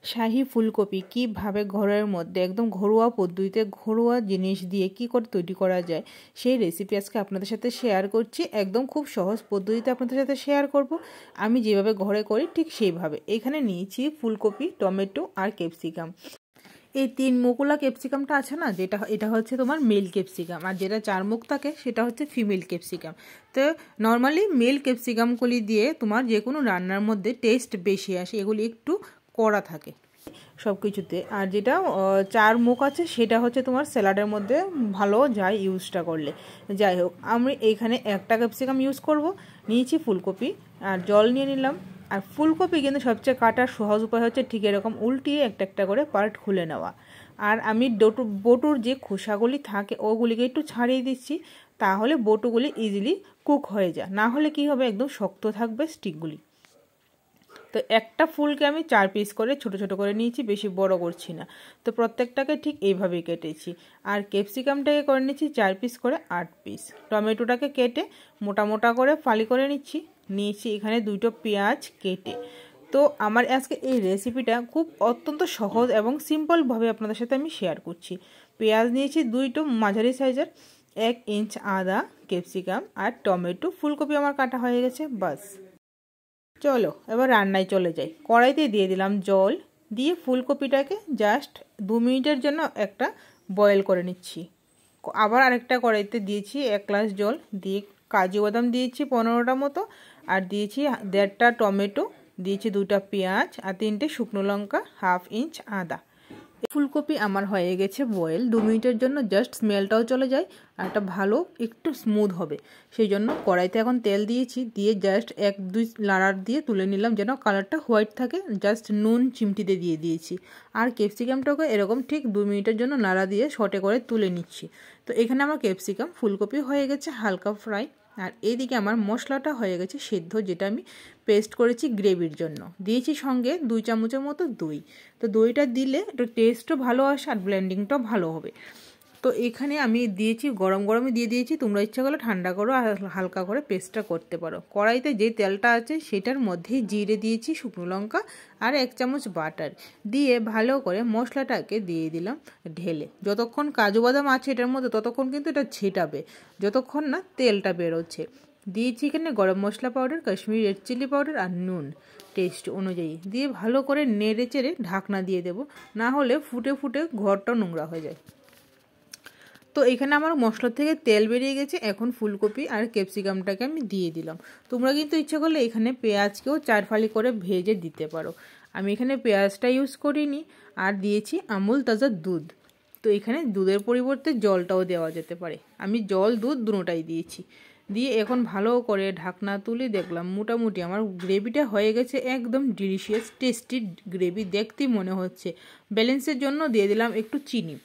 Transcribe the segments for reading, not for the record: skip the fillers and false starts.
শাহি ফুলকপি কীভাবে ঘরের মধ্যে একদম ঘরোয়া পদ্ধতিতে ঘরোয়া জিনিস দিয়ে কি করে তৈরি করা যায় সেই রেসিপি আজকে আপনাদের সাথে শেয়ার করছি। একদম খুব সহজ পদ্ধতিতে আপনাদের সাথে শেয়ার করব। আমি যেভাবে ঘরে করি ঠিক সেইভাবে। এখানে নিয়েছি ফুলকপি, টমেটো আর ক্যাপসিকাম। এই 3 মুকুলা ক্যাপসিকামটা আছে না, এটা হচ্ছে তোমার মেল ক্যাপসিকাম, আর যেটা 4 মুখ থাকে সেটা হচ্ছে ফিমেল ক্যাপসিকাম। তো নর্মালি মেল ক্যাপসিকামগুলি দিয়ে তোমার যে কোনো রান্নার মধ্যে টেস্ট বেশি আসে, এগুলি একটু কড়া থাকে সব কিছুতে। আর যেটা 4 মুখ আছে সেটা হচ্ছে তোমার স্যালাডের মধ্যে ভালো যায় ইউজটা করলে। যাই হোক, আমি এইখানে একটা ক্যাপসিকাম ইউজ করব। নিয়েছি ফুলকপি আর জল নিয়ে নিলাম। আর ফুলকপি কিন্তু সবচেয়ে কাটার সহজ উপায় হচ্ছে ঠিক এরকম উল্টিয়ে একটা একটা করে পার্ট খুলে নেওয়া। আর আমি বটুর যে খোসাগুলি থাকে ওগুলিকে একটু ছাড়িয়ে দিচ্ছি, তাহলে বটুগুলি ইজিলি কুক হয়ে যায়। না হলে কি হবে, একদম শক্ত থাকবে স্টিকগুলি। তো একটা ফুলকে আমি 4 পিস করে ছোট ছোট করে নিয়েছি, বেশি বড় করছি না। তো প্রত্যেকটাকে ঠিক এইভাবেই কেটেছি। আর ক্যাপসিকামটাকে করে নিচ্ছি 4 পিস করে 8 পিস। টমেটোটাকে কেটে মোটা মোটা করে ফালি করে নিয়েছি এখানে 2টো পেঁয়াজ কেটে। তো আমার আজকে এই রেসিপিটা খুব অত্যন্ত সহজ এবং সিম্পলভাবে আপনাদের সাথে আমি শেয়ার করছি। পেঁয়াজ নিয়েছি 2টো মাঝারি সাইজের, 1 ইঞ্চ আদা, ক্যাপসিকাম আর টমেটো, ফুলকপি আমার কাটা হয়ে গেছে। বাস, চলো এবার রান্নায় চলে যাই। কড়াইতে দিয়ে দিলাম জল, দিয়ে ফুলকপিটাকে জাস্ট 2 মিনিটের জন্য একটা বয়েল করে নিচ্ছি। আবার আরেকটা কড়াইতে দিয়েছি 1 গ্লাস জল, দিয়ে কাজু বাদাম দিয়েছি 15টা মতো, আর দিয়েছি 1.5টা টমেটো, দিয়েছি 2টা পেঁয়াজ আর 3টে শুকনো লঙ্কা, 1/2 ইঞ্চ আদা। ফুলকপি আমার হয়ে গেছে বয়েল 2 মিনিটের জন্য, জাস্ট স্মেলটাও চলে যায় আর এটা ভালো একটু স্মুথ হবে। সেই জন্য কড়াইতে এখন তেল দিয়েছি, দিয়ে জাস্ট 1-2 লাড়ার দিয়ে তুলে নিলাম যেন কালারটা হোয়াইট থাকে। জাস্ট নুন চিমটিতে দিয়ে দিয়েছি। আর ক্যাপসিকামটাকে এরকম ঠিক 2 মিনিটের জন্য নাড়া দিয়ে সটে করে তুলে নিচ্ছি। তো এখানে আমার ক্যাপসিকাম ফুলকপি হয়ে গেছে হালকা ফ্রাই। আর এইদিকে আমার মশলাটা হয়ে গেছে সেদ্ধ, যেটা আমি পেস্ট করেছি গ্রেভির জন্য। দিয়েছি সঙ্গে 2 চামচের মতো দই। তো দইটা দিলে একটু টেস্টও ভালো আসে আর ব্লেন্ডিংটাও ভালো হবে। তো এখানে আমি দিয়েছি গরম গরমে দিয়ে দিয়েছি, তোমরা ইচ্ছা করলে ঠান্ডা করো আর হালকা করে পেস্টটা করতে পারো। কড়াইতে যে তেলটা আছে সেটার মধ্যেই জিরে দিয়েছি, শুকনো লঙ্কা আর 1 চামচ বাটার দিয়ে ভালো করে মশলাটাকে দিয়ে দিলাম ঢেলে। যতক্ষণ কাজু বাদাম আছে এটার মধ্যে ততক্ষণ কিন্তু এটা ছেটাবে, যতক্ষণ না তেলটা বেরোচ্ছে। দিয়েছি এখানে গরম মশলা powder, Kashmiri red chili powder আর নুন টেস্ট অনুযায়ী, দিয়ে ভালো করে নেড়ে চেড়ে ঢাকনা দিয়ে দেবো, না হলে ফুটে ফুটে ঘরটা নোংরা হয়ে যায়। তো এখানে আমার মশলা থেকে তেল বেরিয়ে গেছে। এখন ফুলকপি আর ক্যাপসিকামটাকে আমি দিয়ে দিলাম। তোমরা কিন্তু ইচ্ছে করলে এখানে পেঁয়াজকেও 4 ফালি করে ভেজে দিতে পারো। আমি এখানে পেঁয়াজটা ইউজ করিনি। আর দিয়েছি আমুল তাজা দুধ। তো এখানে দুধের পরিবর্তে জলটাও দেওয়া যেতে পারে, আমি জল দুধ দুটোটাই দিয়েছি। দিয়ে এখন ভালো করে ঢাকনা তুলে দেখলাম মোটামুটি আমার গ্রেভিটা হয়ে গেছে একদম ডিলিশিয়াস টেস্টি গ্রেভি দেখতেই মনে হচ্ছে। ব্যালেন্সের জন্য দিয়ে দিলাম একটু চিনি,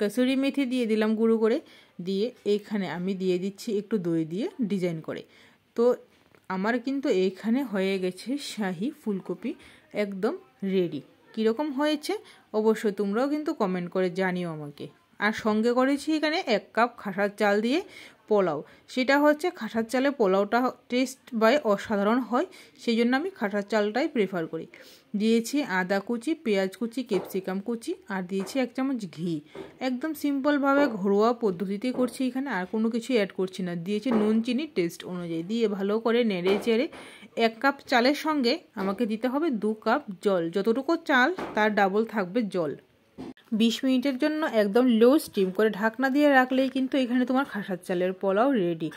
কসুরি মেথি দিয়ে দিলাম গুঁড়ো করে, দিয়ে এইখানে আমি দিয়ে দিচ্ছি একটু দই দিয়ে ডিজাইন করে। তো আমার কিন্তু এইখানে হয়ে গেছে শাহি ফুলকপি একদম রেডি। কীরকম হয়েছে অবশ্যই তোমরাও কিন্তু কমেন্ট করে জানিও আমাকে। আর সঙ্গে করেছি এখানে 1 কাপ খাসার চাল দিয়ে পোলাও। সেটা হচ্ছে খাসার চালে পোলাওটা টেস্ট বাই অসাধারণ হয়, সেই জন্য আমি খাসার চালটাই প্রেফার করি। দিয়েছি আদা কুচি, পেঁয়াজ কুচি, ক্যাপসিকাম কুচি আর দিয়েছি 1 চামচ ঘি। একদম সিম্পলভাবে ঘরোয়া পদ্ধতিতে করছি এখানে, আর কোনো কিছু অ্যাড করছি না। দিয়েছি নুন চিনি টেস্ট অনুযায়ী, দিয়ে ভালো করে নেড়ে চেড়ে 1 কাপ চালের সঙ্গে আমাকে দিতে হবে 2 কাপ জল। যতটুকু চাল তার ডাবল থাকবে জল। 20 মিনিটের জন্য একদম লো স্টিম করে ঢাকনা দিয়ে রাখলেই কিন্তু এখানে তোমার খাসার চালের পোলাও রেডি।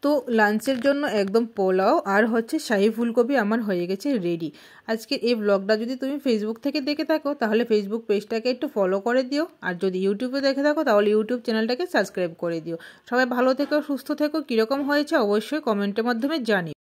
তো লাঞ্চের জন্য একদম পোলাও আর হচ্ছে শাহি ফুলকপি আমার হয়ে গেছে রেডি। আজকের এই ব্লগটা যদি তুমি ফেসবুক থেকে দেখে থাকো তাহলে ফেসবুক পেজটাকে একটু ফলো করে দিও, আর যদি ইউটিউবে দেখে থাকো তাহলে ইউটিউব চ্যানেলটাকে সাবস্ক্রাইব করে দিও। সবাই ভালো থেকো, সুস্থ থেকো। কীরকম হয়েছে অবশ্যই কমেন্টের মাধ্যমে জানিও।